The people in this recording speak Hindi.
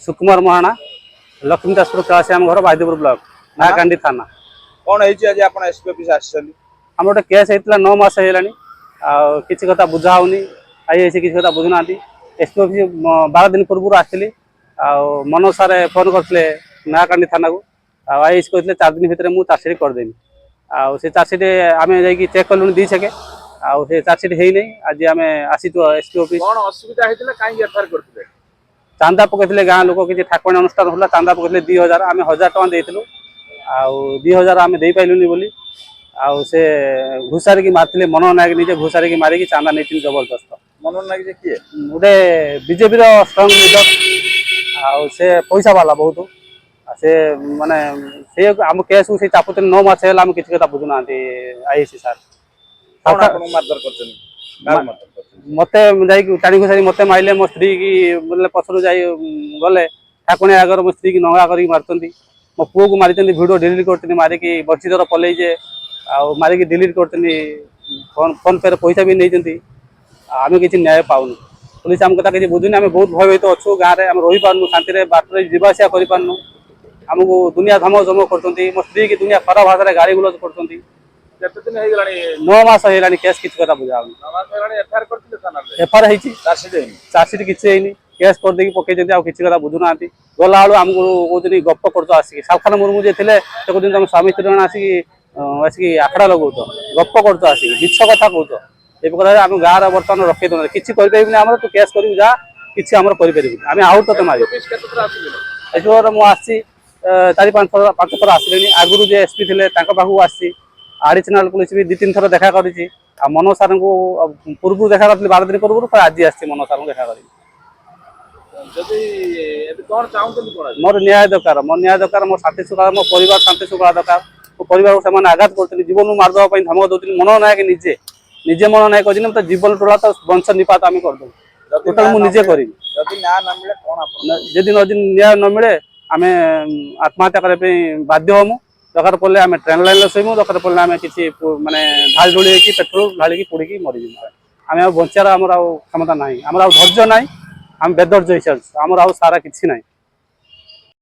सुकुमार महाना लक्ष्मीदासपुर क्लास आम घर बाईदेपुर ब्लॉक नाकांडी थाना। कौन आज आप एसपी ऑफिस आम गोटे केस होता 9 मास है किसी कथा बुझा होनी आई किसी कथा बुझुना। एसपी ऑफिस 12 दिन पूर्व आसली मनोज सार फोन करते नाकांडी थाना को आई कहते 4 दिन भितर मुझे चार्जसीट करदेवी से चार्जसीट आम जा चेक कलु दी छके से चार्जसीट है नहीं। आज आम आसी एसपी ऑफिस कौन असुविधा होता कहीं एफआईआर करते चांदा पकड़े गाँ लोक किसी ठाकुराणी अनुष्ठान होला चांदा पकड़े 2000 आम 1000 टका देलु 2000 आम दे पाइलुनि बोली से घुसारी की मारते मनोहर नायक निजे घुसारी की मारिकी चांदा नहीं जबरदस्त। मनोहर नायक किए गोटे बीजेपी स्ट्रंग लीडर से पैसा वाला बहुत से माने से आम केस को चापुते 9 मास है आम किसी कथा बुझुना आईसी सार मत टाणी घुसारी मत मारे मो स्त्री की बोले पछरू जा गले ठाकुणी आगर मो स्त्री की नंगा कर मार्च मो पुओ को मारी भिडियो डिलीट करते मारिकी बर्षीधर पलैजे मारिकी डिलीट करते फोन पे पैसा भी नहीं आम किसी न्याय पाऊनु। पुलिस आम कथा किसी बुझुनी आम बहुत भयभीत अच्छु गाँव में आम रही पार्नु शांति बाटर जावासिया कर आमको दुनिया धमक धमक कर मो स्त्री की दुनिया खराब भाषा गाड़ी गुलज कर 9 मास है केस किसी कथा बुझा एफआईआर चार्जसीट किसी केस करदे पकई किसी कथा बुझुना गला आमको कौन गप कर आसिक सालखान मुर्मू जे थे कहते तुम स्वामी स्त्री जन आसिक आखड़ा लगौ गप कर आसिक मिछ कथा कौच ये कथा आम गाँव बर्तमान रखे दे किसी कर तू केस कर जा किसी आम करें आउट तो मार मुझे 4-5 थर आसिले आगुरी जो एसपी थे पाखक आसी आडिशनाल पुलिस भी 2-3 थर देखा कर मनोज सार को पूर्व देखा कर 12 दिन पूर्व आज आसी मनोज सार को देखा कर मोर न्याय दरकार मोर शांति सुखा मो परिवार शांति सुखा दरकार मो परिवार से आघात करते जीवन मारदेवा धमक दौर मनोहर नायक निजे निजे मनोहर नायक कहते मतलब जीवन टोला तो वंश निपात आम करदे टोटाल मुझे करी न्याय न मिले आम आत्महत्या करने बाध्य हमु दरकार पड़े आम ट्रेन लाइन शोबू दरकार पड़े आम किसी मानने ढाल ढोल पेट्रोल ढाल पोड़ी मरीजी आम बचार आम क्षमता ना आम धैर्य ना आम बेधर्य हिसाब आमर सारा किसी ना।